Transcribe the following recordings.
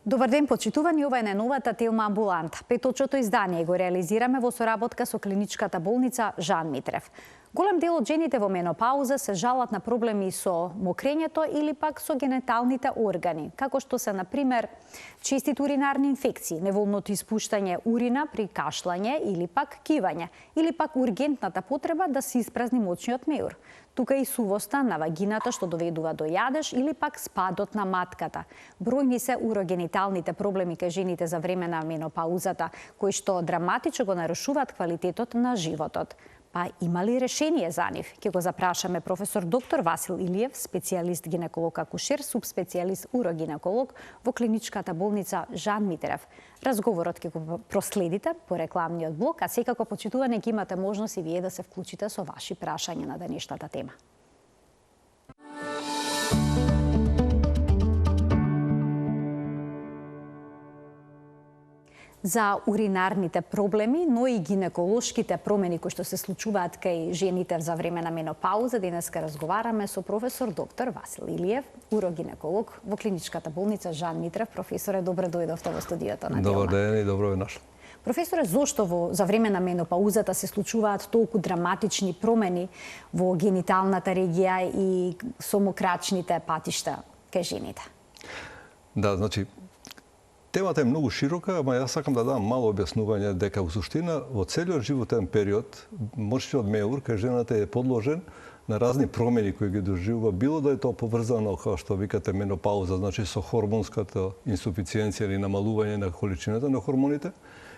Добар ден, почитувани, ова е најновата тема Амбулант. Петочното издание го реализираме во соработка со клиничката болница Жан Митрев. Голем дел од жените во менопауза се жалат на проблеми со мокрењето или пак со гениталните органи, како што се, например, честите уринарни инфекции, неволното испуштање урина при кашлање или пак кивање, или пак ургентната потреба да се испразни мочниот меур. Тука и сувоста на вагината што доведува до јадеж или пак спадот на матката. Бројни се урогениталните проблеми кај жените за време на менопаузата, кои што драматично го нарушуваат квалитетот на животот. Па има ли решение за нив? Ќе го запрашаме професор доктор Васил Илиев, специјалист гинеколог акушер, субспецијалист урогинеколог во клиничката болница Жан Митрев. Разговорот ќе го проследите по рекламниот блок, а секако почитуване ќе имате можност и вие да се вклучите со ваши прашања на денешната тема. За уринарните проблеми, но и гинеколошките промени кои што се случуваат кај жените за време на менопауза, денеска разговараме со професор доктор Васил Илиев, урогинеколог во клиничката болница Жан Митрев. Професоре, добро дојдовте во студиото на Телма. Добар ден и добро ве нашли. Професоре, зошто за време на менопаузата се случуваат толку драматични промени во гениталната регија и со мокрачните патишта кај жените? Да, значи, темата е многу широка, ама јас сакам да дам мало објаснување дека во суштина во целиот животен период мочниот меур кај жената е подложен на разни промени кои ги доживува, било да е тоа поврзано, како што викате, менопауза, значи со хормонската инсуфициенција или намалување на количината на хормоните,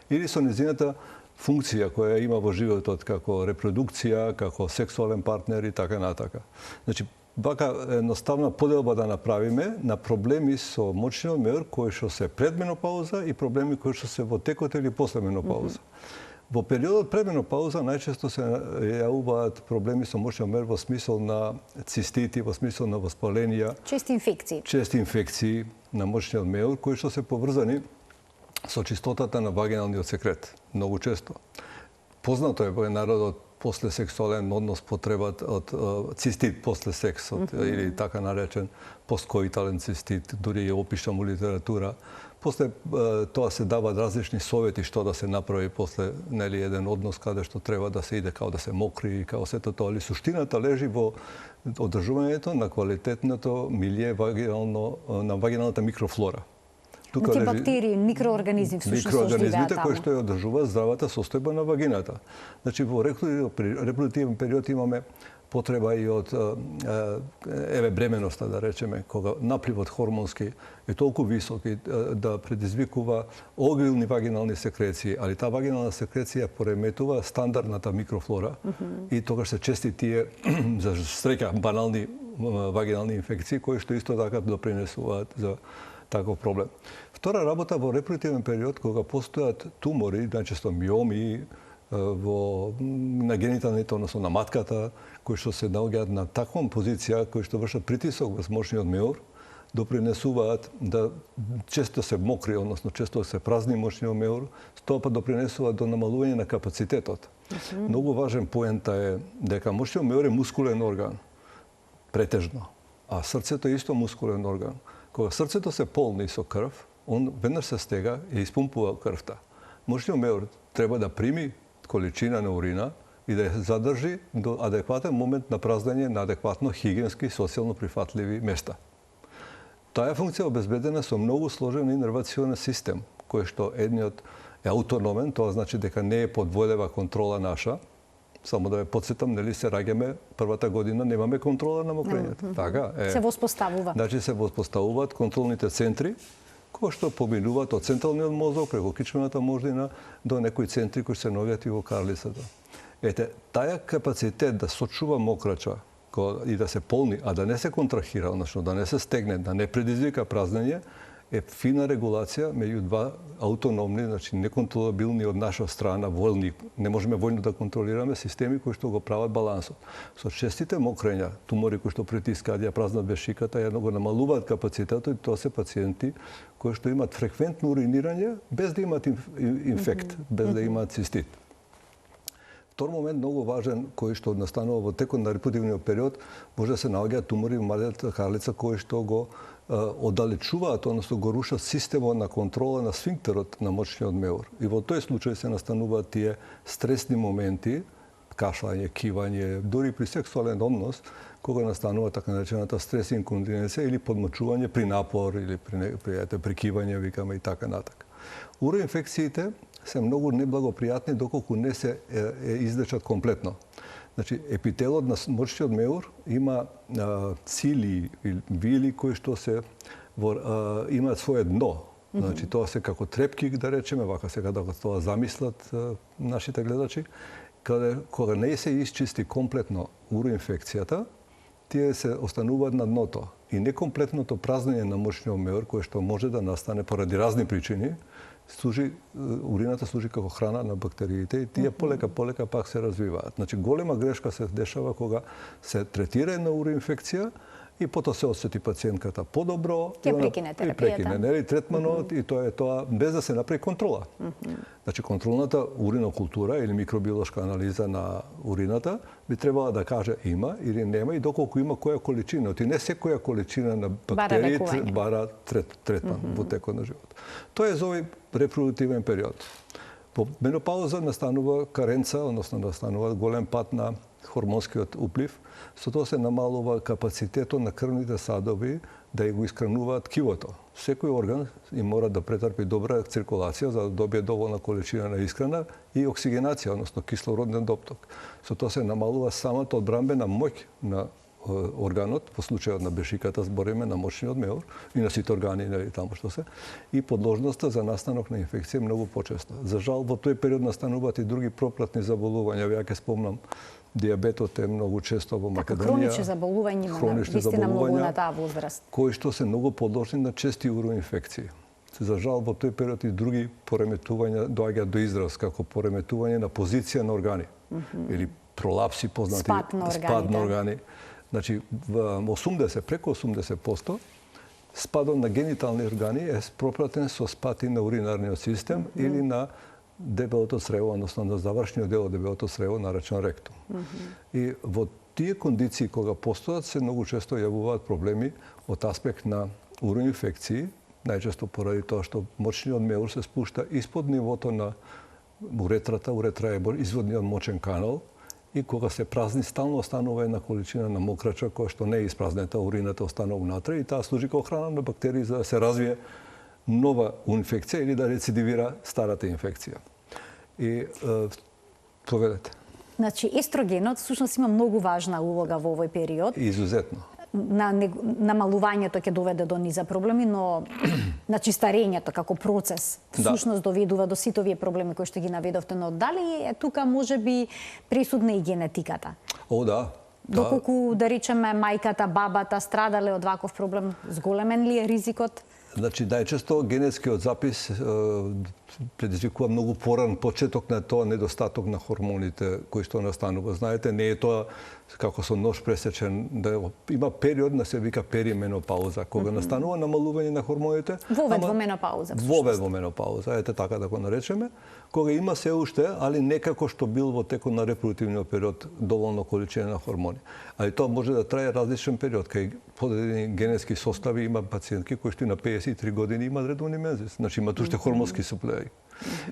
или со незината функција која има во животот како репродукција, како сексуален партнер и така натака. Значи, вака едноставна поделба да направиме на проблеми со мочниот меур кои што се пред менопауза и проблеми кои што се во текот или после менопауза. Во периодот пред менопауза најчесто се јавуваат проблеми со мочниот меур во смисол на цистити, во смисол на воспаленија, чести инфекции на мочниот меур кои што се поврзани со чистотата на вагиналниот секрет. Многу често. Познато е во народот после сексуален однос потребат од цистит после секс, или така наречен посткоитален цистит, дури ја опишам у литература. После тоа се даваат различни совети што да се направи после еден однос каде што треба да се иде као да се мокри и као сето тоа. Али суштината лежи во одржувањето на квалитетното милје на вагиналната микрофлора. Тука бактерии, микроорганизми всушност микроорганизмите кои што ја одржуваат здравата состојба на вагината. Значи во репродуктивен период имаме потреба и од бременоста, да речеме, кога напливот хормонски е толку висок и да предизвикува огилни вагинални секреции, али таа вагинална секреција пореметува стандардната микрофлора и тогаш се чести тие за среќа банални вагинални инфекции кои што исто така допринесуваат за таков проблем. Втора работа во репродуктивен период, кога постојат тумори, најчесто миоми на гениталните, односно на матката, кои што се наоѓаат на таква позиција, кои што вршат притисок врз мочниот меур, допринесуваат да често се мокри, односно често се празни мочниот меур, тоа па допринесуваат до намалување на капацитетот. Многу важен поента е дека мочниот меур е мускулен орган, претежно, а срцето е исто мускулен орган. Кога срцето се полни со крв, он веднаш се стега и испумпува крвта. Мочниот меур треба да прими количина на урина и да ја задржи до адекватен момент на празнење на адекватно хигиенски и социјално прифатливи места. Таа функција е обезбедена со многу сложен инервационен систем, кој што едниот е аутономен, тоа значи дека не е под војлева контрола наша. Само да ве потсетам, нели се раѓаме првата година, немаме контрола на мокрењето. Така е. Се воспоставува. Значи се воспоставуваат контролните центри кои што поминуваат од централниот мозок преку кичмената мождина до некои центри кои се наоѓаат и во карлицата. Ете, таја капацитет да сочува мокрача и да се полни, а да не се контрахира, односно да не се стегне, да не предизвика празнење, е фина регулација меѓу два аутономни, значи неконтролабилни од наша страна војни, не можеме војно да контролираме системи кои што го прават балансот. Со честите мокрења, тумори кои што притискаат, ја празнат бешиката, ја го намалуваат капацитетот и тоа се пациенти кои што имаат фреквентно уринирање без да имаат инфект, без да имаат цистит. Втор момент многу важен кој што настанува во текот на репродуктивниот период, може да се наоѓаат тумори во малата карлица кои што го оддалечуваат, односно го рушат системот на контрола на сфинктерот на мочниот меур. И во тој случај се настануваат тие стресни моменти, кашлање, кивање, дури при сексуален однос, кога настанува така наречената стрес инконтиненција или подмочување при напор или при кивање, викаме и така натака. Уроинфекциите се многу неблагопријатни доколку не се излечат комплетно. Значи, епителот на мочниот меур има цили или вили кои што се имаат свое дно. Значи, тоа се како трепки, да речеме, вака сега да тоа замислат нашите гледачи, кога не се исчисти комплетно уроинфекцијата, тие се остануваат на дното. И некомплетното празнење на мочниот меур, кое што може да настане поради разни причини, урината служи како храна на бактериите и тие полека пак се развиваат. Значи, голема грешка се дешава кога се третира една уроинфекција и потоа се осети пациентката подобро. Ќе прекине терапијата. Нели, третманот и тоа е тоа без да се направи контрола. Значи, контролната уринокултура или микробиолошка анализа на урината би требала да каже има или нема и доколку има која количина. И не секоја количина на бактерии бара третман во текот на живот. Тоа е за овој репродуктивен период. По менопауза настанува каренца, односно настанува голем пат на хормонскиот уплив, со тоа се намалува капацитетот на крвните садови да го искрануваат кивото. Секој орган им мора да претрпи добра циркулација за да добие доволна количина на искрана и оксигенација, односно кислороден допток. Со тоа се намалува самата одбранбена моќ на органот, во случајот на бешиката збориме на мочниот меур и на сите органи и таму што се, и подложноста за настанок на инфекција многу почесто. За жал, во тој период настануваат и други пропратни заболувања, ја ќе спомнам дијабетот е многу често во Македонија. Хронични заболувања, вистина многу на таа возраст. Кои што се многу подложни на чести уроинфекции. За жал, во тој период и други пореметувања доаѓаат до израз, како пореметување на позиција на органи или пролапси познати спад на органи. Значи, преку 80% спадот на генитални органи е пропратен со спад и на уринарниот систем или на дебелото црево, односно на завршниот дел од дебелото црево, наречен ректум. И во тие кондиции кога постојат се многу често јавуваат проблеми од аспект на уроинфекции, најчесто поради тоа што мочниот меур се спушта испод нивото на уретрата, уретра е изводниот мочен канал, и кога се празни, стално останува една количина на мокрача која што не е испразнета, урината останува внатре и таа служи како храна на бактерии за да се развие нова инфекција или да рецидивира старата инфекција. И поведете. Значи, естрогенот всушност има многу важна улога во овој период. Изузетно. Намалувањето ќе доведе до низа проблеми, но значи старењето како процес всушност доведува до сите овие проблеми кои што ги наведовте, но дали е тука можеби пресудна и генетиката? О, да. Доколку, да речеме, мајката, бабата страдале од ваков проблем, зголемен ли е ризикот? Значи, најчесто генетскиот запис предизвикува многу поран почеток на тоа недостаток на хормоните кои што настанува. Знаете, не е тоа како со нож пресечен, да има период на се вика перименопауза, кога настанува намалување на хормоните. Вовед во менопауза. Вовед во менопауза, ете така да го наречеме, кога има се уште, али не како што бил во текот на репродуктивниот период доволно количина на хормони. Али тоа може да трае различен период, кај подредени генетски состави има пациентки кои што и на 53 години имаат редовни мензис. Значи имаат уште хормонски суплеи.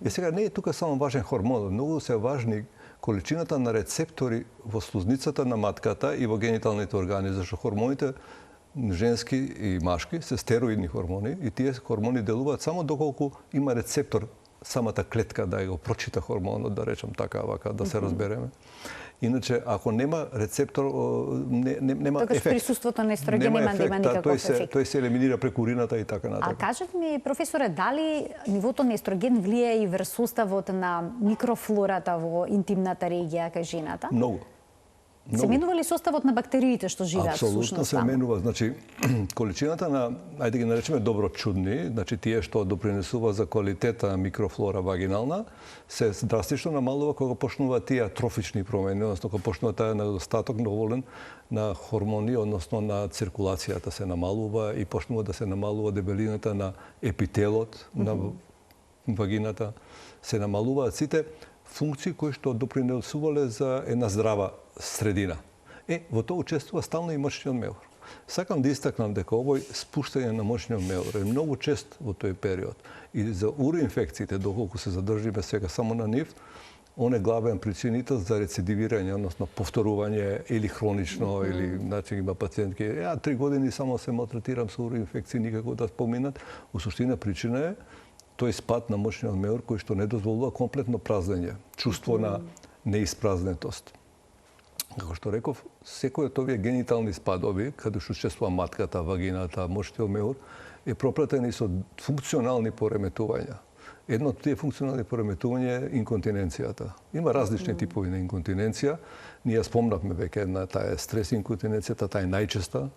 И сега не е тука само важен хормон, многу се важни количината на рецептори во слузницата на матката и во гениталните органи, зашто хормоните женски и машки се стероидни хормони и тие хормони делуваат само доколку има рецептор самата клетка да го прочита хормонот, да речам така, вака, да се разбереме. Иначе, ако нема рецептор, нема ефект. Присуството на естроген нема да има никаков ефект. Тој се елиминира преку урината и така натаму. А кажете ми, професоре, дали нивото на естроген влијае и врз составот на микрофлората во интимната регија кај жената? Многу. Се менува ли составот на бактериите што живеат всушност? Апсолутно се менува. Значи, количината на, ајде ги наречеме доброчудни, значи тие што допринесува за квалитета на микрофлора вагинална, се драстично намалува кога почнуваат тие атрофични промени, односно кога почнува тај недостаток доволен на хормони, односно на циркулацијата се намалува и почнува да се намалува дебелината на епителот на вагината, се намалуваат сите функции кои што допринесувале за една здрава средина. Во тоа учествува стално и мочниот меур. Сакам да истакнам дека овој спуштање на мочниот меур е многу чест во тој период. И за уроинфекциите, доколку се задржиме сега само на нив, он е главен причинител за рецидивирање, односно повторување или хронично, или значи има пациентки, 3 години само се малтретирам со уроинфекции, никако да поминат. У суштина причина е тој спад на мочниот меур кој што не дозволува комплетно празнење, чувство на неиспразнетост. Како што реков, секој од овие генитални спадови, каде што учествува матката, вагината, мочниот меур, е пропратени со функционални пореметувања. Едно од тие функционални пореметувања е инконтиненцијата. Има различни типови на инконтиненција. Ние спомнавме веќе една таа е стрес инконтиненцијата, таа е најчеста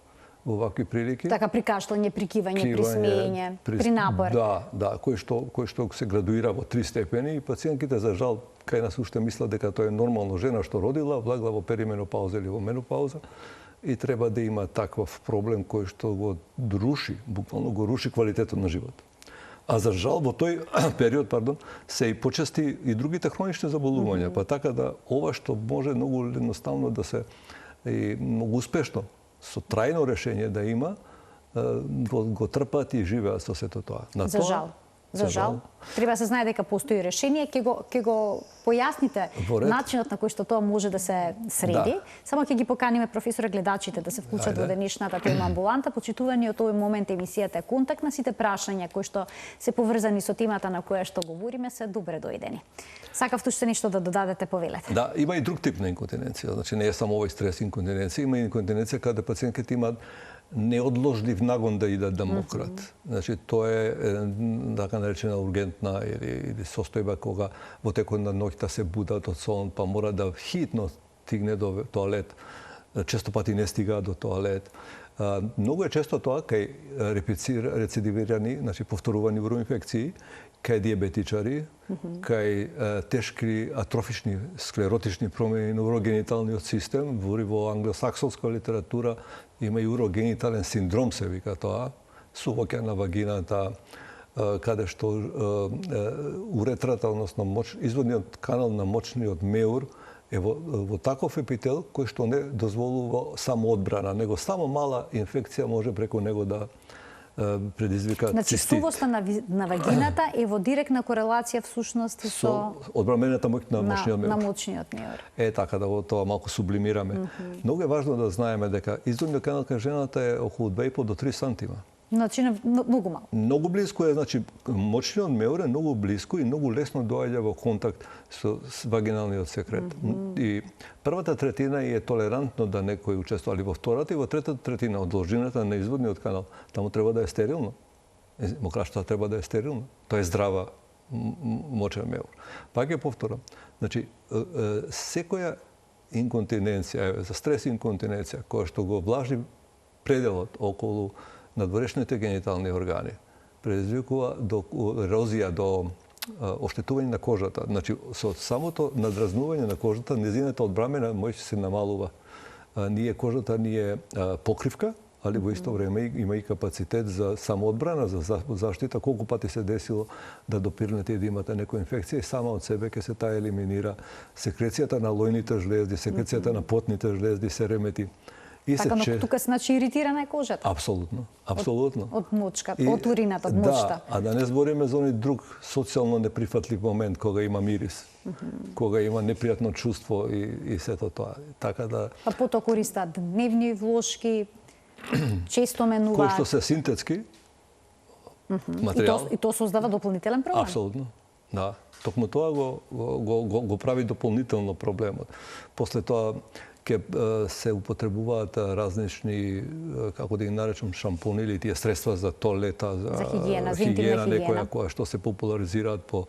во вакви прилики. Така при кашлање, при кивање, при смеење, при напор. Да, кој што се градуира во 3 степени и пациентките за жал кај нас уште мислат дека тоа е нормално жена што родила, влегла во перименопауза или во менопауза и треба да има таков проблем кој што го руши, буквално го руши квалитетот на живот. А за жал во тој период, се и почести и другите хронични заболувања, па така да ова што може многу едноставно да се и многу успешно со трајно решение да има, го трпат и живеат со сето тоа. За жал. За жал. Треба да се знае дека постои решение, ќе го појасните начинот на кој што тоа може да се среди. Само ќе ги поканиме професоре гледачите да се вклучат во денешната тема амбуланта. Почитувани од овој момент емисијата е контактна, сите прашања кои што се поврзани со темата на која што говориме се добре дојдени. Сакавте уште нешто да додадете, повелете. Да, има и друг тип на инконтиненција. Значи не е само овој стрес инконтиненција, има инконтиненција каде пациентките имаат неодложлив нагон да идат да мократ. Значи тоа е така наречена ургентна или состојба кога во текот на ноќта се будат од сон, па мора да хитно стигне до тоалет. Често пати не стигаат до тоалет. Многу е често тоа кај рецидивирани, значи повторувани уроинфекции, кај диабетичари, кај тешки атрофични склеротични промени на урогениталниот систем, во англосаксонска литература има и урогенитален синдром, се вика тоа, сувоќа на вагината, каде што уретрата, односно изводниот канал на мочниот меур е во таков епител кој што не дозволува само одбрана, него само мала инфекција може преку него да предизвика цистит. Значи, сувоста на вагината е во директна корелација всушност со одбрамената моќ на мочниот меур. На мочниот меур. Така да го тоа малку сублимираме. Многу е важно да знаеме дека изводниот канал кај жената е околу 2,5 до 3 сантима. Значи, многу мал. Многу близко е, значи, мочниот меур е многу близко и многу лесно доаѓа во контакт со вагиналниот секрет. И првата третина е толерантно да некој учествува, али во втората и во третата третина од должината на изводниот канал, таму треба да е стерилно. Мокраштата треба да е стерилно. Тоа е здрава мочен меур. Пак ќе повторам. Значи, секоја инконтиненција, за стрес инконтиненција, која што го влажи пределот околу надворешните генитални органи, предизвикува до ерозија, до оштетување на кожата. Значи, со самото надразнување на кожата, незината одбрамена моќ се намалува. Кожата ни е покривка, али во исто време има и капацитет за самоодбрана, за заштита. Колку пати се десило да допирнете и да имате некоја инфекција и сама од себе ќе се таа елиминира. Секрецијата на лојните жлезди, секрецијата на потните жлезди се ремети. Така, но тука се значи иритирана е кожата. Апсолутно. Од мочка, од урината, од мочта. Да, а да не збориме за оној друг социјално неприфатлив момент кога има мирис, кога има непријатно чувство и сето тоа. Така да па потоа користат дневни влошки, често менуваат. Кои што се синтетски материјал. И тоа создава дополнителен проблем. Апсолутно. Да. Токму тоа го прави дополнително проблемот. После тоа ќе се употребуваат различни, како да ги наречам, шампони или тие средства за тоалета, за хигиена, некоја која што се популаризираат по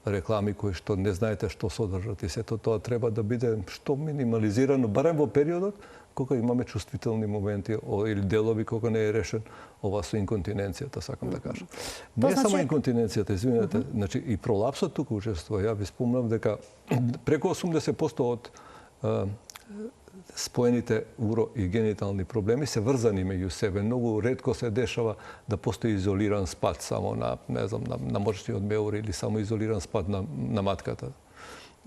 реклами кои што не знаете што содржат и сето тоа треба да биде што минимализирано, барем во периодот кога имаме чувствителни моменти или делови кога не е решен ова со инконтиненцијата, сакам да кажам. Не само инконтиненцијата, извинете, значи и пролапсот тука учествува. Ја ви спомнав дека преку 80% од споените уро и генитални проблеми се врзани меѓу себе. Многу ретко се дешава да постои изолиран спад само на мочниот меур или само изолиран спад на матката.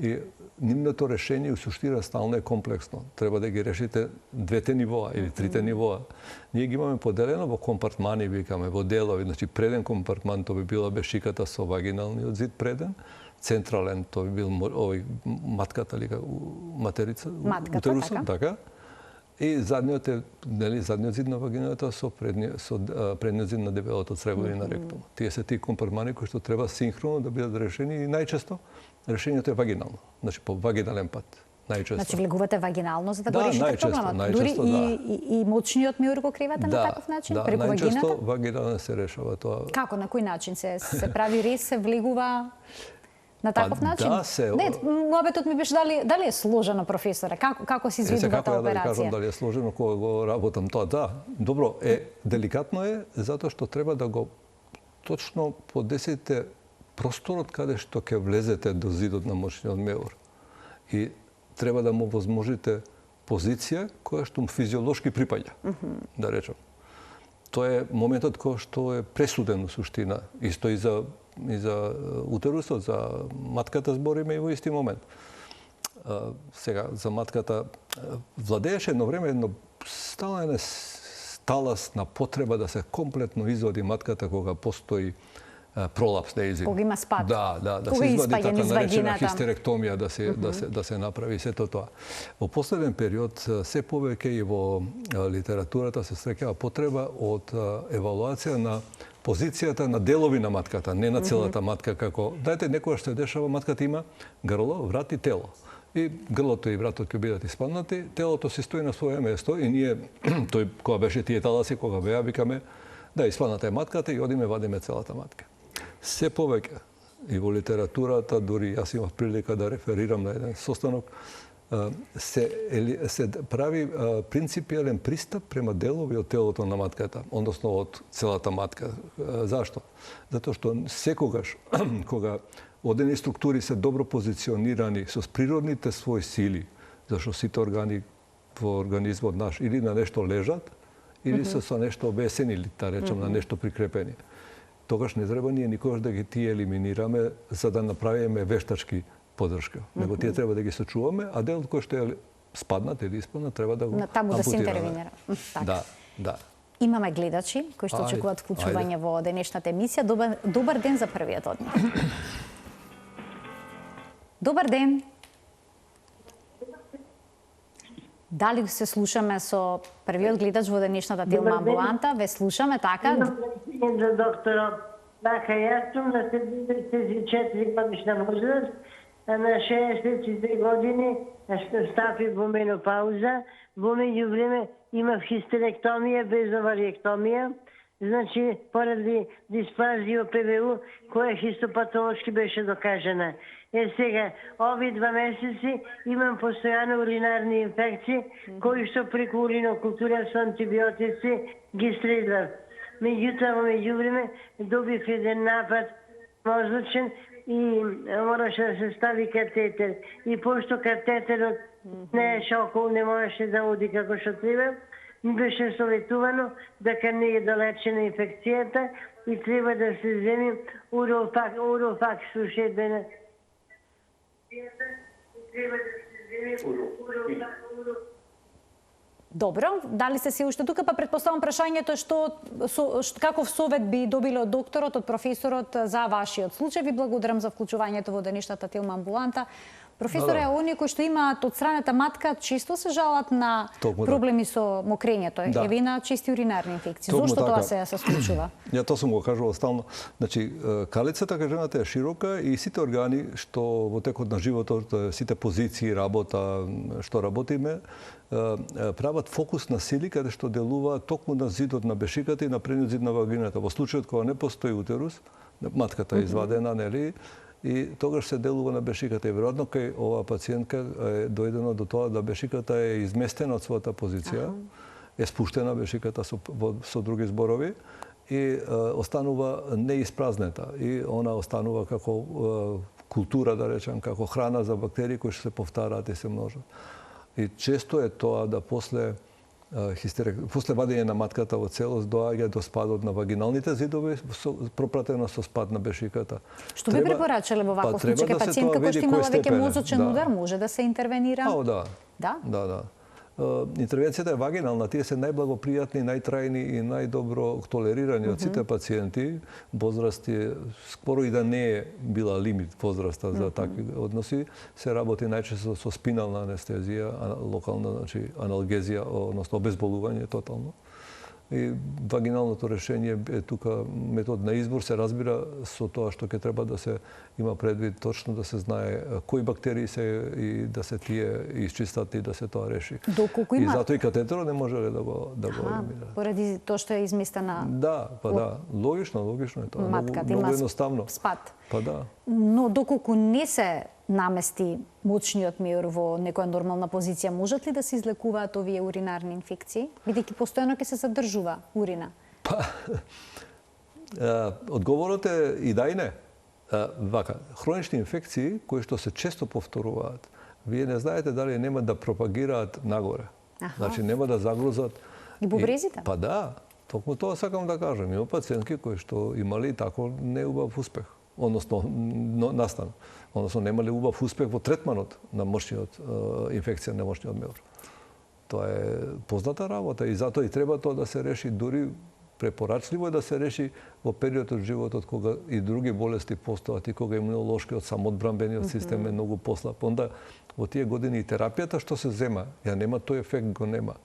И нивното решение у суштина стално е комплексно. Треба да ги решите двете нивоа или трите нивоа. Ние ги имаме поделено во компартмани, викаме, во делови. Значи преден компартман тоа би била бешиката со вагиналниот зид преден, централен тоа би бил овој матката или материца, утерусот, така. И задниот е, нели, задниот зид на вагината со предниот зид на дебелото црево или на ректум. Тие се тие компартмани кои што треба синхроно да бидат решени и најчесто решението е вагинално. Значи по вагинален пат. Најчесто. Значи влегувате вагинално за да го решите проблемот. Дури и мочниот миор го кривате на таков начин, преку вагината? Да, најчесто вагинално се решава тоа. Како, на кој начин се прави рез, се влегува на таков начин? Да, се... Не, муабетот ми беше дали е сложено, професоре? Како се изведува таа операција? Како да ви кажам дали е сложено кога го работам тоа? Да, добро, деликатно е затоа што треба да го точно подесите просторот каде што ќе влезете до зидот на мочниот меур. И треба да му возможите позиција која што му физиолошки припаѓа, да речем. Тоа е моментот кој што е пресуден у суштина. Исто и за утерусот, за матката збориме и во исти момент. Сега, за матката владееше едно време едно сталасна потреба да се комплетно извади матката кога постои пролапс на език. Кога има спад. Да се извади така наречена хистеректомија да се направи сето тоа. Во последен период се повеќе и во литературата се среќава потреба од евалуација на позицијата на делови на матката, не на целата матка како дајте некогаш се дешава матката има грло, врат и тело. И грлото и вратот ќе бидат испаднати, телото се стои на своје место и ние тој кога беше тие таласи кога беа викаме да испадната е матката и одиме вадиме целата матка. Се повеќе и во литературата, дури јас имав прилика да реферирам на еден состанок, се прави принципијален пристап према делови од телото на матката, односно од целата матка. Зашто? Затоа што секогаш кога одени структури се добро позиционирани со природните своји сили, зашто сите органи во организмот наш или на нешто лежат, или се со нешто обесени, или да речем на нешто прикрепени. Тогаш не треба ние никогаш да ги тие елиминираме за да направиме вештачки поддршка. Него тие треба да ги сочуваме, а делот кој што е спаднат или испаднат треба да го ампутираме. Таму да се интервенира. Да. Имаме гледачи кои што очекуваат вклучување во денешната емисија. Добар ден за првиот од нив. Добар ден. Дали се слушаме со првиот гледач во денешната Телма амбуланта? Ве слушаме, така? За доктора. Така, јас сум на 74 годишна возраст, а на 62 години стапи во менопауза. Во меѓувреме имав хистеректомија без овариектомија. Значи, поради дисплазија ПВУ, која хистопатолошки беше докажана. Сега, ови 2 месеци имам постојано уринарни инфекции, кои што преку уринокултура со антибиотици ги следвам. Меѓутоа, во меѓувреме, добив еден напад мозочен и мораше да се стави катетер. И пошто катетерот не е шокол, не можеше да оди како што треба, ми беше советувано дека не е далечена инфекцијата и треба да се земи урофак слушебена. Добро, дали сте се уште тука, па претпоставам прашањето каков совет би добиле од докторот, од професорот за вашиот случај. Ви благодарам за вклучувањето во денешната Телма амбуланта. Професоре, оние кои што имаат од страната матка често се жалат на проблеми со мокрењето, еви на чести уринарни инфекции. Зошто тоа се случува? Ја тоа сум го кажувал стално. Значи, калицата кај жената е широка и сите органи што во текот на животот, сите позиции, работа, што работиме, прават фокус на сили каде што делуваат токму на зидот на бешиката и на предниот зид на вагината. Во случајот кога не постои утерус, матката е извадена, нели, и тогаш се делува на бешиката. И веројатно кај оваа пациентка е дојдено до тоа да бешиката е изместена од својата позиција, е спуштена бешиката со други зборови и останува неиспразнета. И она останува како култура, да речем, како храна за бактерии кои што се повтараат и се множат. И често е тоа да после После вадење на матката во целост доаѓа до спадот на вагиналните зидови, пропратено со спад на бешиката. Што би препорачале во ваков случај? Кај пациентка која што имала веќе мозочен удар, може да се интервенира? Да. Да? Да. Интервенцијата е вагинална, тие се најблагопријатни, најтрајни и најдобро толерирани од сите пациенти. Возрасти, скоро и да не е била лимит возраста за такви односи, се работи најчесто со спинална анестезија, локална, значи аналгезија, односно обезболување тотално. И вагиналното решение е тука метод на избор, се разбира со тоа што ќе треба да се има предвид, точно да се знае кои бактерии се и да се тие исчистат и да се тоа реши. Доколку има... И затоа и катетерот не може да го елиминира. Поради тоа што е изместена... Да, логично е тоа. Матката многу има едноставно. спад. Да. Но доколку не се намести мочниот меур во некоја нормална позиција, можат ли да се излекуваат овие уринарни инфекции, бидејќи постојано ќе се задржува урина? Одговорот е и да и не. Вака, хронични инфекции кои што се често повторуваат, вие не знаете дали нема да пропагираат нагоре. Значи нема да загрузат и бубрезите? Да, токму тоа сакам да кажам. Има пациентки кои што имали тако неубав успех, односно настан. Односно немале убав успех во третманот на мошниот инфекција на мошниот меур. Тоа е позната работа и затоа и треба тоа да се реши, дури препорачливо е да се реши во период од животот кога и други болести постојат и кога имунолошкиот самоодбранбениот систем е многу послаб. Онда во тие години и терапијата што се зема, ја нема тој ефект, го нема.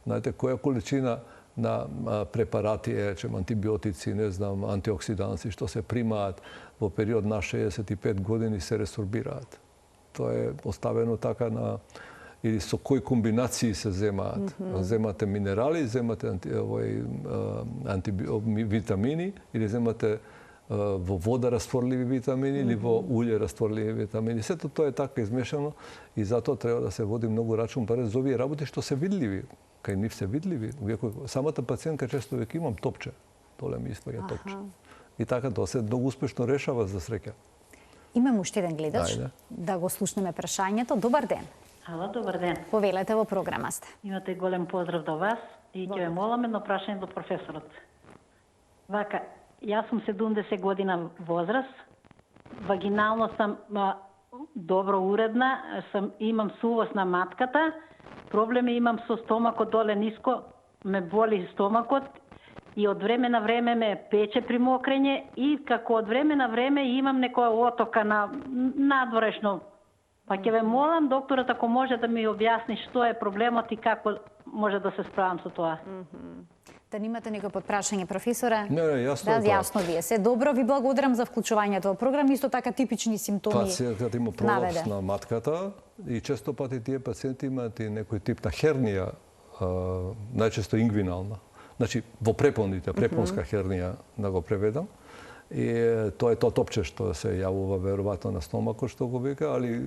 Знаете која количина на препарати, антибиотици, не знам, антиоксиданси што се примаат во период на 65 години се ресорбираат. Тоа е оставено така на или со кои комбинации се земаат. Земате минерали, земате витамини или земате во вода растворливи витамини или во улје растворливи витамини. Сето тоа е така измешано и затоа треба да се води многу рачун барем за овие работи што се видливи. Кај нив се видливи. Самата пациентка често веќе имам топче. Доле ми испаѓа топче. И така тоа се многу успешно решава за среќа. Имаме уште еден гледач. Да го слушнеме прашањето. Добар ден. Ало, добар ден. Повелете, во програма сте. Имате голем поздрав до вас и ќе ве молам едно прашање до професорот. Вака, јас сум 70 година возраст, вагинално сам добро уредна, имам сувост на матката, проблеми имам со стомакот доле ниско, ме боли стомакот и од време на време ме пече при мокрење и како од време на време имам некоја отока на надворешно. Па ќе ве молам докторот ако може да ми објасни што е проблемот и како може да се справам со тоа. Да немате некој подпрашање, професоре? Не, јасно. Да, јасно вие се. Добро, ви благодарам за вклучувањето во програм. Исто така типични симптоми. Пациентот има пролапс на матката и често пати тие пациенти имаат и некој тип на хернија, најчесто ингвинална. Значи во препоните, препонска хернија да го преведам. И тоа е тоа топче што се јавува веројатно на стомакот што го вика, али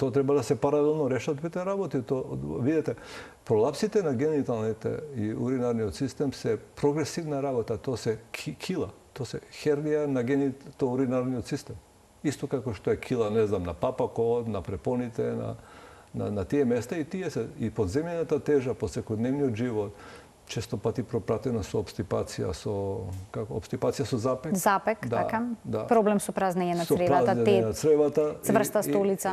тоа треба да се паралелно решат двете работи. Видете, пролапсите на гениталните и уринарниот систем се прогресивна работа, тоа се кила, тоа се хернија на генито-уринарниот систем. Исто како што е кила, не знам, на папакот, на препоните, на тие места и тие се и подземната тежа по секојдневниот живот. Често пати пропратена со обстипација, обстипација со запек. Запек, така. Проблем со празнење на цревата, цврста столица.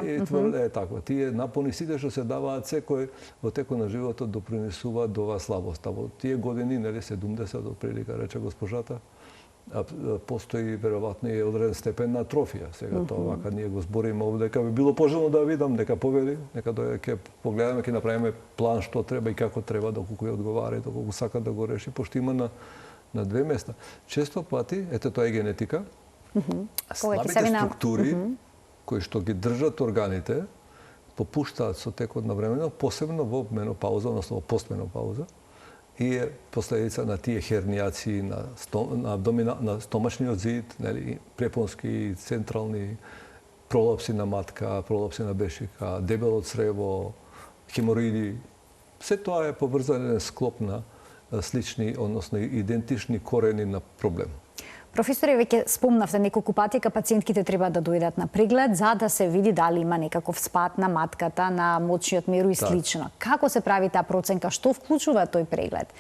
Така. Тие напони сите што се даваат секој во текот на животот допринесуваат до оваа слабост. Во тие години, 70 отприлика, рече госпожата, постои веројатно и одреден степен на атрофија. Сега тоа вака ние го збориме овде, дека би било пожелно да видам, нека повели, нека ќе погледаме, ќе направиме план што треба и како треба, доколку ја одговара и доколку сака да го реши, пошто има на две места. Често пати, ете тоа е генетика, слабите структури кои што ги држат органите попуштаат со текот на времето, посебно во менопауза, односно во постменопауза, и е последица на тие хернијации на стомачниот зид, препонски, централни, пролапси на матка, пролапси на бешика, дебело црево, хемороиди. Се тоа е поврзан склоп на слични, односно идентични корени на проблем. Професоре, веќе спомнавте неколку пати дека пациентките треба да дојдат на преглед за да се види дали има некаков спад на матката, на мочниот меру и слично. Како се прави таа проценка? Што вклучува тој преглед?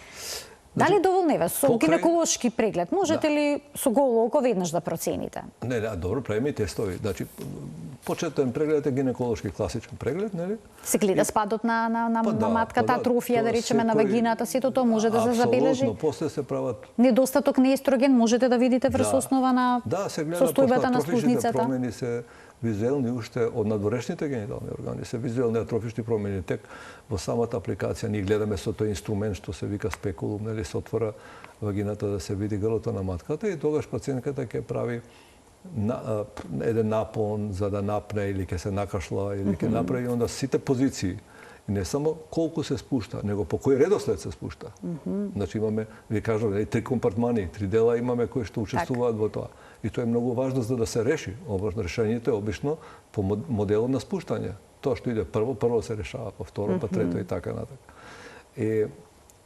Дали доволно е со гинеколошки преглед? Можете ли со голо око веднаш да процените? Не, добро, правиме тестови. Значи, почетен преглед е гинеколошки класичен преглед, нели? Се гледа спадот на матката, атрофија, да речеме, на вагината, сето тоа може да се забележи? Апсолутно, после се прават... Недостаток на естроген можете да видите врз основа на состојбата на слузницата? Да, се гледа промени се визуелни уште од надворешните генитални органи, се визуелни атрофични промени. Тек во самата апликација ние гледаме со тој инструмент што се вика спекулум, нели, се отвора вагината да се види грлото на матката и тогаш пациентката ќе прави еден напон за да напне или ќе се накашла или ќе направи онда сите позиции. И не само колку се спушта, него по кој редослед се спушта. Значи имаме, ви кажам, 3 компартмани, 3 дела имаме кои што учествуваат во тоа. И тоа е многу важно за да се реши. Решењето е обично по моделот на спуштање. Тоа што иде прво се решава, па второ, па трето и така натака. И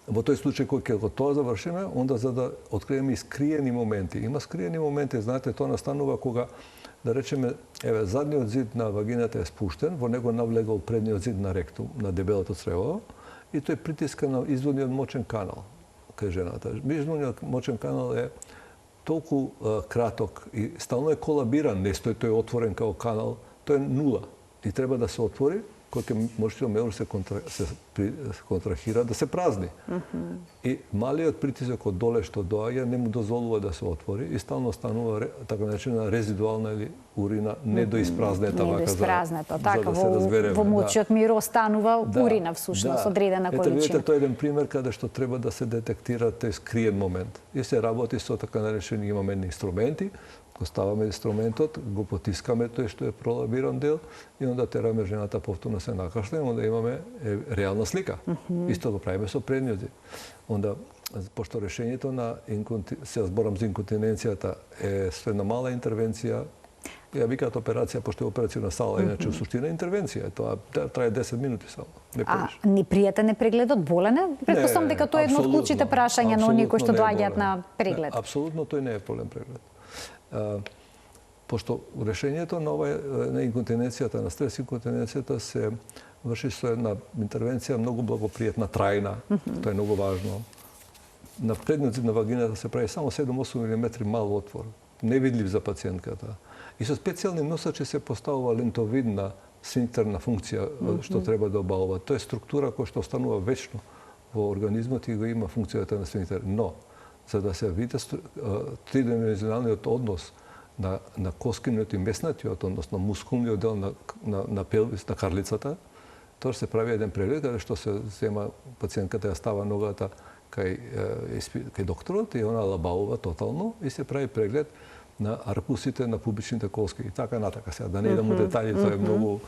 во тој случај кој ќе го тоа завршиме, онда за да откриеме и скриени моменти. Има скриени моменти, знаете, тоа настанува кога, да речеме, задниот зид на вагината е спуштен, во него навлегал предниот зид на ректум, на дебелото црево, и тој притиска на изводниот мочен канал кај жената. Изводниот мочен канал е толку краток и стално е колабиран, не стои тој отворен као канал, тој е нула и треба да се отвори, кој ќе мочниот меур се контрахира, да се празни. И малиот притисок од доле што доаѓа не му дозволува да се отвори и стално станува така наречена резидуална или урина недоиспразнета вака за така, да се разбереме. Во мочиот мир останува урина всушност одредена количина. Ете, видите, тоа е еден пример каде што треба да се детектира тој скриен момент. И се работи со така наречени, имаме инструменти, го ставаме инструментот, го потискаме тој што е пролабиран дел и онда тераме жената повторно се накашля и онда имаме реална слика. Исто го правиме со предниот зид. Онда, пошто решењето на се зборам за инконтиненцијата е средна мала интервенција, ја викаат операција, пошто е операцијна сала, иначе в суштина интервенција, тоа трае 10 минути само, не повеќе. Непријатен е прегледот, болен е? Предпоставам дека тоа е едно од клучните прашања на оние кои што доаѓаат на преглед. Апсолутно тој не е болен преглед. Пошто решењето на инконтиненцијата, на стрес инконтиненцијата се врши со една интервенција многу благопријатна, трајна, тоа е многу важно. На предниот зид на вагината се прави само 7-8 мм мал отвор, невидлив за пациентката. И со специјални носачи се поставува лентовидна сфинктерна функција што треба да обалува. Тоа е структура која што останува вечно во организмот и го има функцијата на сфинктер. Но, за да се види тридимензионалниот однос на коскиниот и меснатиот, односно мускулниот дел на пелвис, на карлицата, тоа се прави еден преглед, каде што се зема пациентката, ја става ногата кај докторот и она лабаува тотално и се прави преглед на аркусите, на пубичните коски и така натака. Сега да не идам у детали, тоа е многу...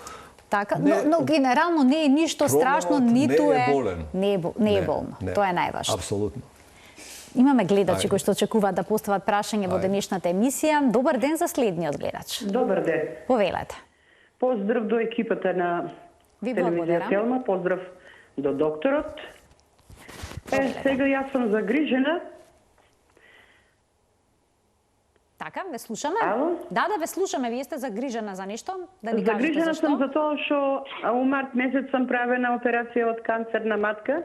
Така, но генерално не е ништо страшно, ниту е... Не е болно. Тоа е најважно. Апсолутно. Имаме гледачи кои што очекуваат да постават прашање во денешната емисија. Добар ден за следниот гледач. Добар ден. Повелете. Поздрав до екипата на телевизија Телма, поздрав до докторот. Сега јас сум загрижена. Така, ве слушаме. Ало? Да, ве слушаме. Вие сте загрижена за нешто? Да ни кажете загрижена зашто? Сум за тоа што у март месец сум правена операција од канцер на матка.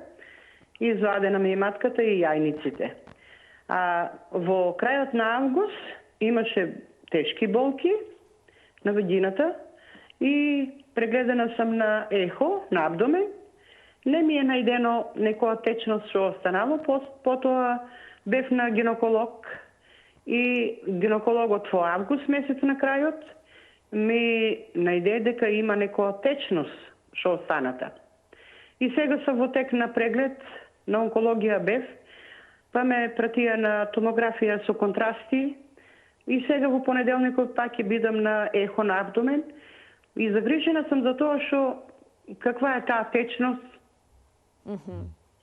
Извадена ми е матката и јајниците. Во крајот на август имаше тешки болки на вагината и прегледана сам на ехо, на абдомен. Не ми е најдено некоја течност што останало, потоа бев на гинеколог и гинекологот во август месец на крајот ми најде дека има некоја течност што останата. И сега сум во тек на преглед на онкологија бев, па ме пратија на томографија со контрасти и сега во понеделникот пак ќе бидам на ехо на абдомен и загрижена сум за тоа што каква е таа течност.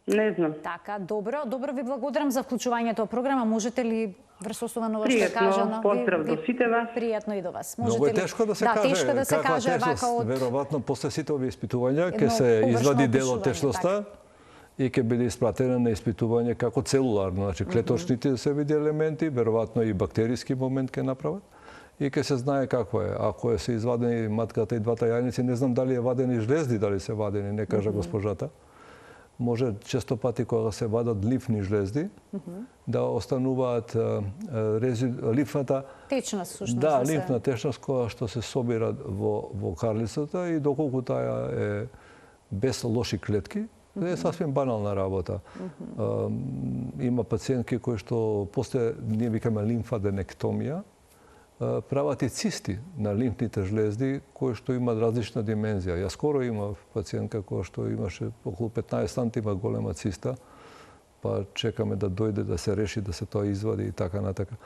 Не знам. Така, добро ви благодарам за вклучувањето во програма. Можете ли врз основа на ова што кажано? Поздрав до сите вас. Пријатно и до вас. Многу е тешко да се каже. Тешко да се каже вака од... Веројатно после сите овие испитувања ќе се извади дел од течноста и ќе биде испратена на испитување како целуларно, значи клеточните се види елементи, веројатно и бактериски момент ќе направат и ќе се знае какво е. Ако се извадени матката и двата јајници, не знам дали е вадени жлезди, дали се вадени, не кажа госпожата. Може често пати кога се вадат лимфни жлезди, да остануваат лимфната течност всушност. Да, лимфна течност која што се собира во карлицата и доколку таа е без лоши клетки, е сасвим банална работа. Има пациентки кои што после ние викаме лимфаденектомија, прават и цисти на лимфните жлезди кои што имаат различна димензија. Јас скоро имав пациентка која што имаше околу 15 сантима голема циста, па чекаме да дојде да се реши да се тоа извади и така натака.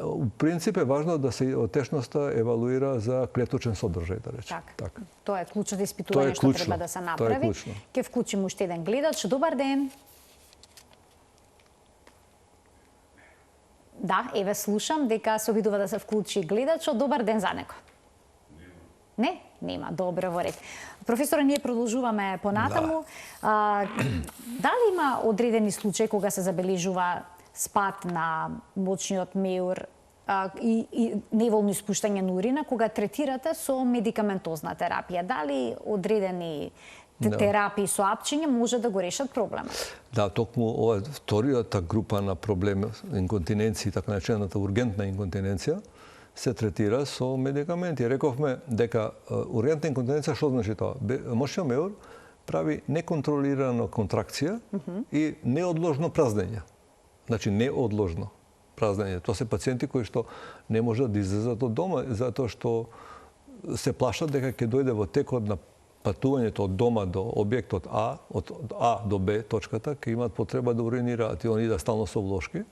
У принцип е важно да се течноста евалуира за клеточен содржај, да речем. Така. Тоа е клучното испитување што треба да се направи. Ќе вклучим уште еден гледач. Добар ден. Да, еве слушам дека се обидува да се вклучи гледачот. Добар ден за него. Не? Нема. Добро, во ред. Професоре, ние продолжуваме понатаму. Дали има одредени случаи кога се забележува спад на мочниот меур и неволно испуштање на урина кога третирате со медикаментозна терапија? Дали одредени терапии со апчиња може да го решат проблемот? Да, токму ова вторијата група на проблеми, инконтиненција, така наречената ургентна инконтиненција, се третира со медикаменти. Рековме дека ургентна инконтиненција што значи тоа? Мочниот меур прави неконтролирана контракција и неодложно празнење. Значи неодложно празнење. Тоа се пациенти кои што не можат да излезат од дома затоа што се плашат дека ќе дојде во текот на патувањето од дома до објектот А, од А до Б точката, ќе имаат потреба да уринираат и они да стално со влошки.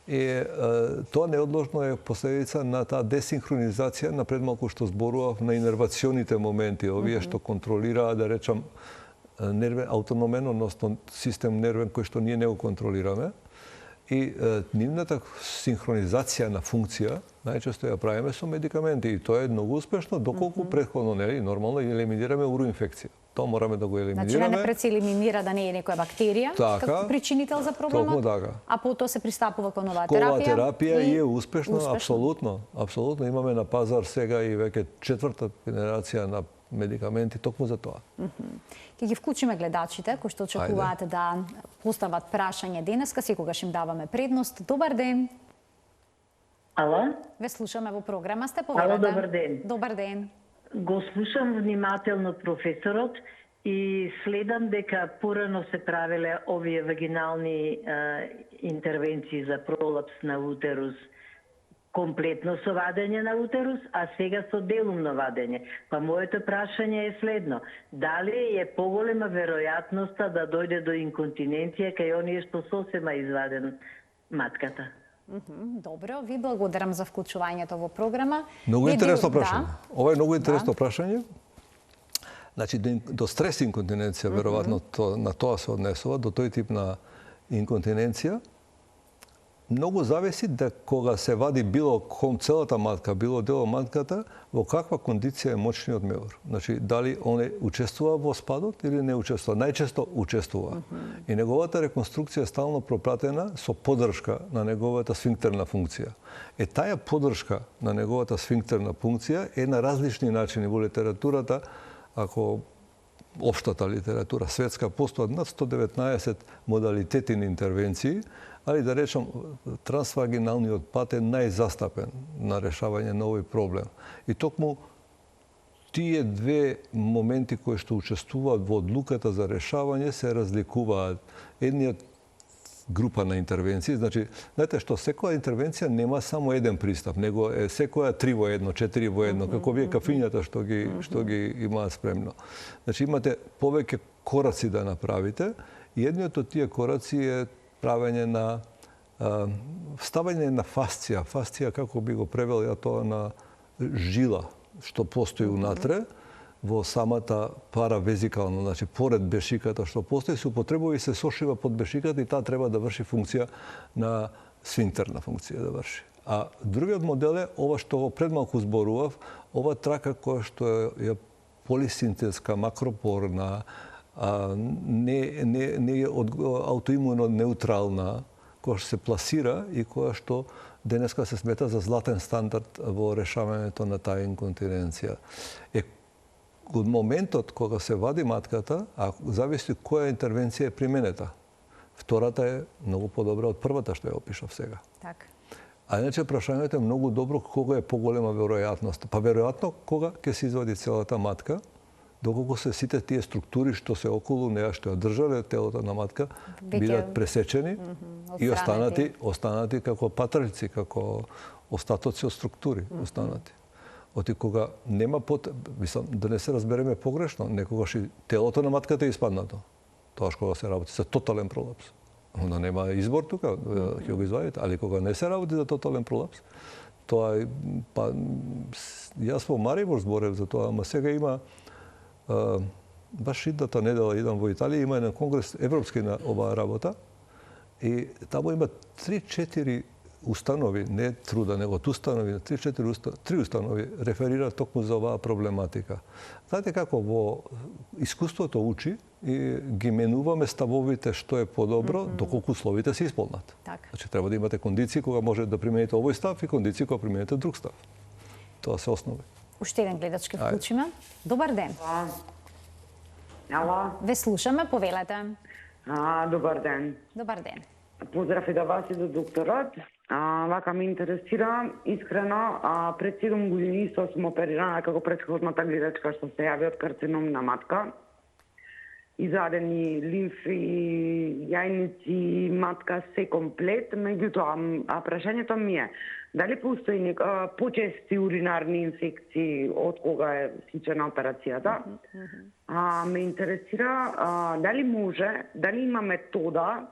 И тоа неодложно е последица на таа десинхронизација на предмалку што зборував на инервационите моменти, овие што контролираат, да речам, нервен автономен, односно систем нервен кој што ние не го контролираме. И нивната синхронизација на функција најчесто ја правиме со медикаменти и тоа е многу успешно доколку претходно нели нормално елиминираме уроинфекција. Тоа мораме да го елиминираме. Значи напред се елиминира да не е некоја бактерија како причинител за проблемот. Така. А потоа се пристапува кон оваа терапија. Оваа терапија е успешна, апсолутно. Апсолутно имаме на пазар сега и веќе четврта генерација на медикаменти токму за тоа. Ќе ги вклучиме гледачите кои што очекуваат да постават прашање денеска, секогаш им даваме предност. Добар ден. Ало? Ве слушаме во програма, сте поведете. Ало, добар ден. Добар ден. Го слушам внимателно професорот и следам дека порано се правеле овие вагинални интервенции за пролапс на утерус комплетно со вадење на утерус, а сега со делумно вадење. Па моето прашање е следно. Дали е поголема веројатноста да дојде до инконтиненција кај оние што сосема изваден матката? Добро, ви благодарам за вклучувањето во програма. Многу интересно прашање. Ова е многу интересно прашање. Значи, до стрес инконтиненција, веројатно на тоа се однесува, до тој тип на инконтиненција, многу зависи да кога се вади било целата матка, било дел матката, во каква кондиција е мочниот меур. Значи, дали он учествува во спадот или не учествува. Најчесто учествува. И неговата реконструкција е стално пропратена со поддршка на неговата сфинктерна функција. Таа поддршка на неговата сфинктерна функција е на различни начини во литературата, ако општата литература светска постојат над 119 модалитети на интервенции, али да речам, трансвагиналниот пат е најзастапен на решавање на овој проблем. И токму тие две моменти кои што учествуваат во одлуката за решавање се разликуваат. Едниот група на интервенции, значи, знаете што, секоја интервенција нема само еден пристап, него е секоја 3 во 1, 4 во 1, како вие кафињата што ги имаат спремно. Значи, имате повеќе кораци да направите и едниот од тие кораци е правење на вставање на фасција. Фасција, како би го превел ја тоа, на жила што постои унатре во самата паравезикална, значи поред бешиката што постои, се употребува и се сошива под бешиката и таа треба да врши функција на сфинктерна функција да врши. А другиот модел е ова што предмалку зборував, ова трака која што е полисинтетска, макропорна, не е аутоимуно неутрална, која што се пласира и која што денеска се смета за златен стандард во решавањето на таа инконтиненција. Од моментот кога се вади матката, зависи која интервенција е применета. Втората е многу подобра од првата што ја опишав сега. Така. А иначе прашањето е многу добро кога е поголема веројатност. Па веројатно кога ќе се извади целата матка, доколку се сите тие структури што се околу неа што ја држале телото на матка бидат пресечени и останати како патралци, како остатоци од структури останати. Оти кога нема мислам да не се разбереме погрешно, некогаш и телото на матката е испаднато. Тоа кога се работи за тотален пролапс. Онда нема избор тука, ќе го извадите, али кога не се работи за тотален пролапс, тоа е јас во Марибор зборев за тоа, ама сега има баш идната недела идам во Италија, има еден конгрес европски на оваа работа и таму има 3-4 установи, не труда, него установи, 3 установи реферираат токму за оваа проблематика. Знаете како во искуството учи и ги менуваме ставовите што е подобро, доколку условите се исполнат. Так. Значи треба да имате кондиции кога може да примените овој став и кондиции кога примените друг став. Тоа се основи. Уште еден гледач ке вклучиме. Добар ден. Ало. Ве слушаме, повелете. Добар ден. Добар ден. Поздрав и до вас и до докторот. Вака ме интересира, искрено, пред 7 години сум оперирана како претходната гледачка што се јави од карцином на матка. Изадени лимфи, јајници, матка, се комплет. Меѓутоа, прашањето ми е, дали постои почести уринарни инфекции од кога е сичена операцијата? Ме интересира дали може, дали има метода,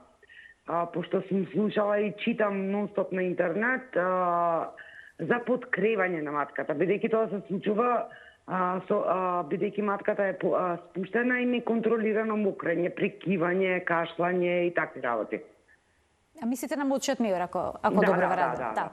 пошто сум слушала и читам нон-стоп на интернет, за подкревање на матката, бидејќи тоа се случува бидејќи матката е спуштена и неконтролирано мокрење, прикивање, кашлање и такви работи. А мислите на мочиот мејор, ако добро ве разбирам? Да.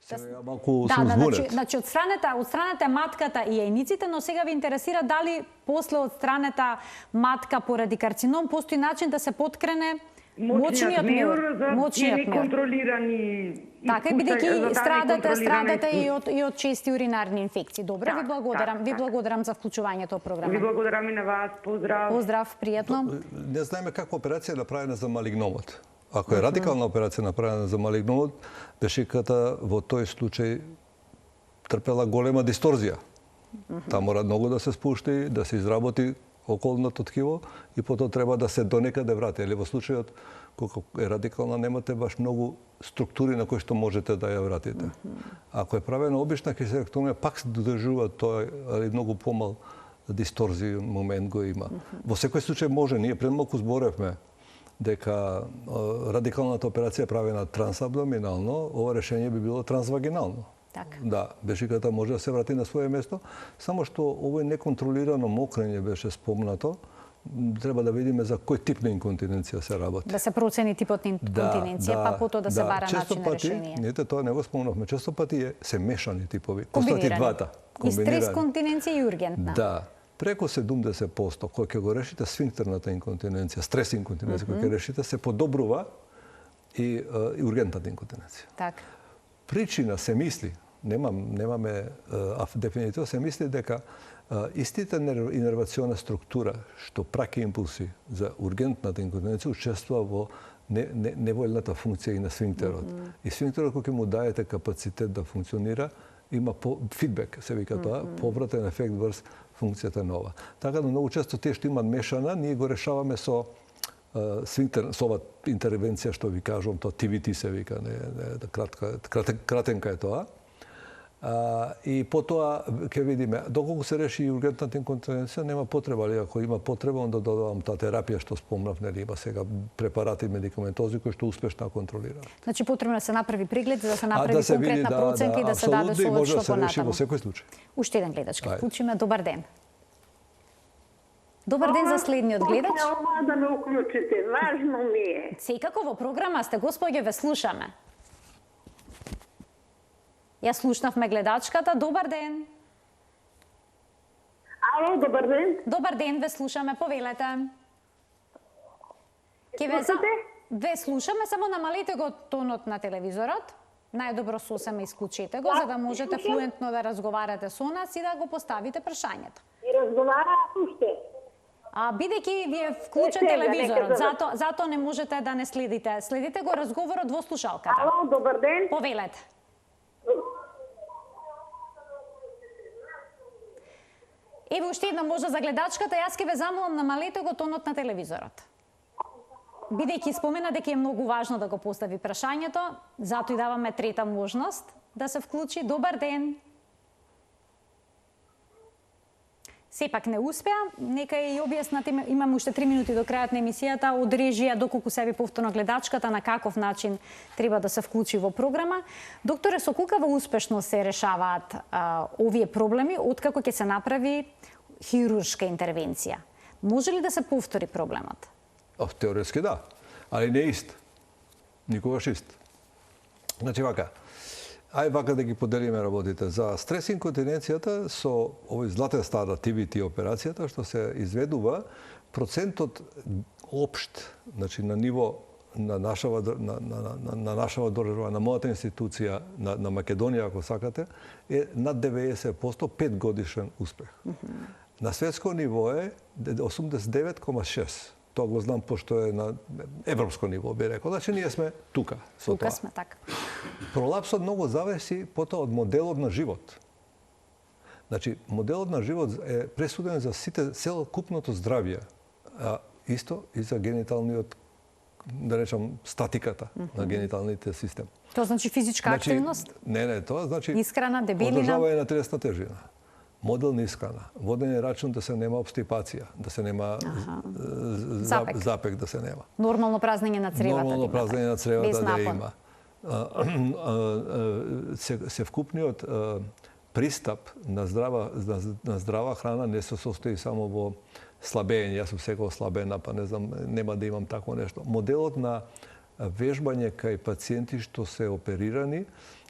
Ја малку сум збунет. Значи од страната матката и јајниците, но сега ви интересира дали после од страната матка поради карцином постои начин да се подкрене мочниот мејор за тие неконтролирани. Така, бидејќи страдате и од чести уринарни инфекции. Добро, ви благодарам за вклучувањето во програмата. Ви благодарам и на вас. Поздрав. Поздрав, пријатно. Не знаеме каква операција е направена за малигномот. Ако е радикална операција направена за малигномот, бешиката во тој случај трпела голема дисторзија. Таа мора многу да се спушти, да се изработи околното ткиво и потоа треба да се донекаде врати. Или во случајот кога е радикална немате баш многу структури на кои што можете да ја вратите. Ако е правена обична хистеректомија, пак се додржува тоа, али многу помал дисторзија момент го има. Во секој случај може, ние пред малку зборевме дека радикалната операција е правена трансабдоминално, ова решение би било трансвагинално. Така. Да, бешиката може да се врати на своје место, само што овој неконтролирано мокрење беше спомнато, треба да видиме за кој тип на инконтиненција се работи. Да се процени типот на инконтиненција, па потоа да се бара начин на решение. Често пати, тоа не го спомнавме, често пати се мешани типови. Постати двата. И стрес континенција и ургентна. Да. Преку 70% кој ќе го решите сфинктерната инконтиненција, стрес инконтиненција, кој ќе решите, се подобрува и ургентната инконтиненција. Така. Причина се мисли, немаме дефинитивно, се мисли дека истите инервациона структура што праќа импулси за ургентната инконтиненција учествува во неволната функција и на сфинктерот. И сфинктерот кој ќе му даете капацитет да функционира, има фидбек, се вика тоа, повратен ефект врз функцијата нова. Така да многу често тие што имат мешана, ние го решаваме со сфинктер, со ова интервенција што ви кажувам, тоа TVT се вика, кратенка е тоа. И потоа ќе видиме, доколку се реши и ургентната инконтиненција, нема потреба, али ако има потреба, онда додавам таа терапија што спомнав, нели има сега препарати и медикаменти кои што успешно контролираат. Значи потребно да се направи преглед, за да се направи конкретна проценка и да се даде совет што понатаму. Може да се реши во секој случај. Уште еден гледач ке вклучиме. Добар ден. Добар ден за следниот гледач. Ова да ме уклучите, важно ми е. Секако во програма сте, господје, ве слушаме. Ја слушнавме гледачката. Добар ден. Ало, добар ден. Добар ден, ве слушаме, повелете. Ве слушаме, само намалете го тонот на телевизорот. Најдобро сосема исклучете го, за да можете флуентно да разговарате со нас и да го поставите прашањето. И разговараат уште. Бидејќи вие вклучен телевизорот, затоа не можете да не следите. Следите го разговорот во слушалката. Ало, добар ден. Повелете. Еве уште една можда за гледачката, јас ќе ве замолам намалете го тонот на телевизорот. Бидејќи спомена дека е многу важно да го постави прашањето, затоа и даваме трета можност да се вклучи. Добар ден. Сепак не успеа, нека и објаснат, имаме уште 3 минути до крајот на емисијата, од режија доколку се би повторно гледачката на каков начин треба да се вклучи во програма. Докторе, со колкава успешно се решаваат овие проблеми откако ќе се направи хируршка интервенција? Може ли да се повтори проблемот? Теоретски да, али не ист. Никогаш ист. Значи вака, ај вака да ги поделиме работите. За стрес инконтиненцијата со овој златен стандард TVT операцијата што се изведува, процентот општ, значи на ниво на нашава држава, на мојата институција, на Македонија ако сакате, е над 90%, 5 годишен успех. На светско ниво е 89,6%. Тоа го знам пошто е на европско ниво, би рекол. Значи ние сме тука со тоа. Тука сме, така. Пролапсот многу зависи потоа од моделот на живот. Значи, моделот на живот е пресуден за сите целокупното здравје, а исто и за гениталниот, да речам, статиката на гениталните систем. Тоа значи физичка активност? Не, тоа значи исхрана, дебелина, одржавање на телесна тежина. Моделна исхрана, водење рачун да се нема обстипација, да се нема запек да се нема. Нормално празнење на цревата. Нормално празнење на цревата да има. Се вкупниот пристап на здрава храна не се состои само во слабење. Јас сум секој слабена, па не знам, нема да имам такво нешто. Моделот на вежбање кај пациенти што се оперирани,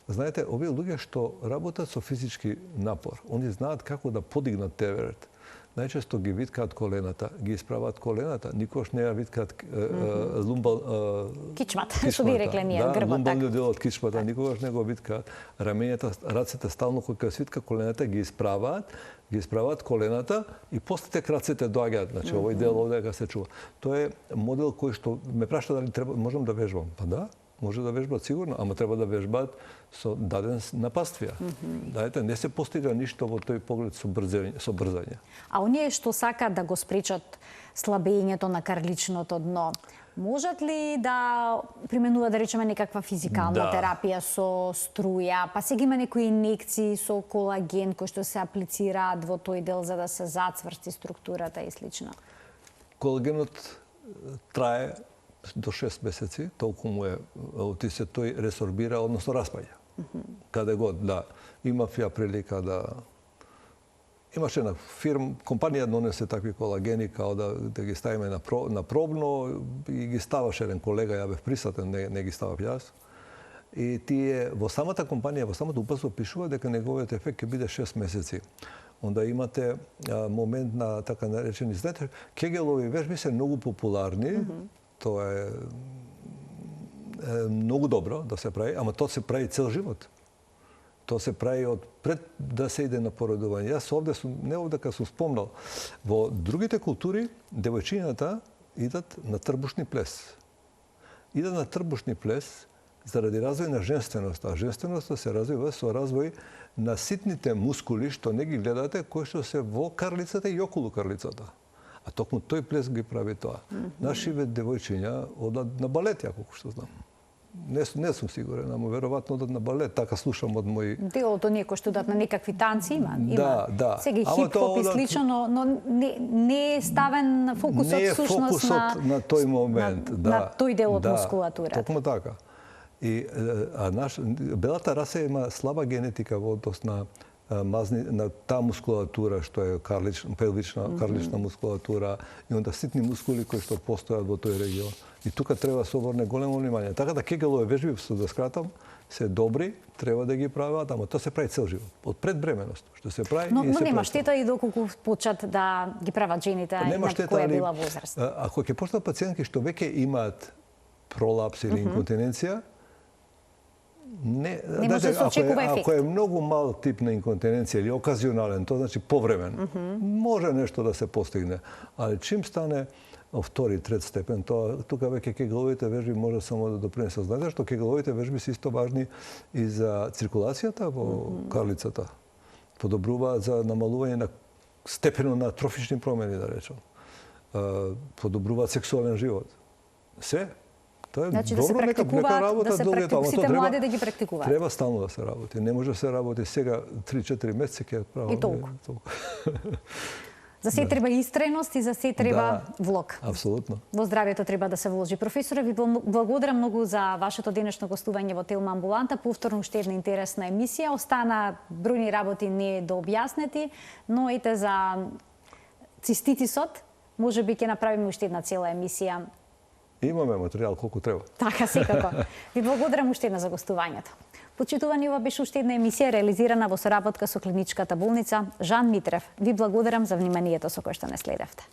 знаете, овие луѓе што работат со физички напор, они знаат како да подигнат теверет. Најчесто ги виткаат колената, ги исправат колената, никош не ја виткаат лумбал... Кичмата, што би рекле ние, грбот. Лумбалниот дел од кичмата, никогаш не го виткаат. Рамената, рацете стално кој свитка колената, ги исправаат колената и после те краците доаѓаат. Значи, овој дел овде се чува. Тоа е модел кој што ме праша дали треба, можам да вежбам. Па да, може да вежбаат сигурно, ама треба да вежбаат со даден напаствија. Дајте, не се постига ништо во тој поглед со брзање. А оние што сакаат да го спречат слабењето на карличното дно, можат ли да применуваат, да речеме, некаква физикална терапија со струја, па сега има некои инекции со колаген кои што се аплицираат во тој дел за да се зацврсти структурата и слично? Колагенот трае до 6 месеци, толку му е утисе, тој ресорбира, односно распаѓа. Каде год, да. Имав ја прилика да... Имаше една компанија донесе такви колагени, као да ги ставиме на пробно, и ги ставаше еден колега, ја бев присутен, не ги ставав јас. И тие, во самата компанија, во самото упатство пишува дека неговиот ефект ќе биде 6 месеци. Онда имате момент на така наречени, знаете, кегелови вежби се многу популарни, тоа е многу добро да се прави, ама тоа се прави цел живот. Тоа се прави од пред да се иде на породување. Јас овде сум, не овде кога сум спомнал, во другите култури девојчињата идат на трбушни плес. Идат на трбушни плес заради развој на женственоста. А женственоста се развива со развој на ситните мускули што не ги гледате, кои што се во карлицата и околу карлицата. А токму тој плес ги прави тоа. Нашиве девојчиња одат на балет, ако што знам. Не сум сигурен, ама веројатно одат на балет, така слушам од мои... Делот од некој што одат на некакви танци има. Да. Сега хип-хоп и слично, но не е ставен фокусот всушност на тој момент, на тој дел од мускулатурата. Токму така. И белата раса има слаба генетика во однос на таа мускулатура што е карлична мускулатура и онда ситни мускули кои што постојат во тој регион. И тука треба се обрне големо внимание. Така да кегелове вежби, да скратам, се добри, треба да ги прават, ама тоа се прави цел живот. Од предбременост, што се прави Но и се нема прави. штета и доколку почат да ги прават жените на која била возраст. Ако ќе почнат пациентки што веќе имаат пролапс или инконтиненција, не може да се очекува ефект. Ако е многу мал тип на инконтиненција или оказионален, тоа значи повремен, може нешто да се постигне. Ali чим стане втори, трет степен, тука веќе кегловите вежби може само да допринесат. Знаете што кегловите вежби се исто важни и за циркулацијата во карлицата. Подобруваат за намалување на степено на трофични промени, да речем. Подобруваат сексуален живот. Се. Тоа е Значи, добро, нека работа, да се сите млади да ги практикуваат. Треба стално да се работи. Не може да се работи сега 3-4 месеци ќе право. И толку. За се треба истреност и за се треба влог. Апсолутно. Во здравјето треба да се вложи. Професоре, ви благодарам многу за вашето денешно гостување во Телма амбуланта. Повторно уште една интересна емисија. Остана бројни работи не дообјаснети, но ете за циститисот, може би ќе направиме уште една цела емисија. Имаме материјал колку треба. Така, секако. Ви благодарам уште една за гостувањето. Почитувани, ова беше уште една емисија реализирана во соработка со клиничката болница Жан Митрев. Ви благодарам за вниманието со кое што не следевте.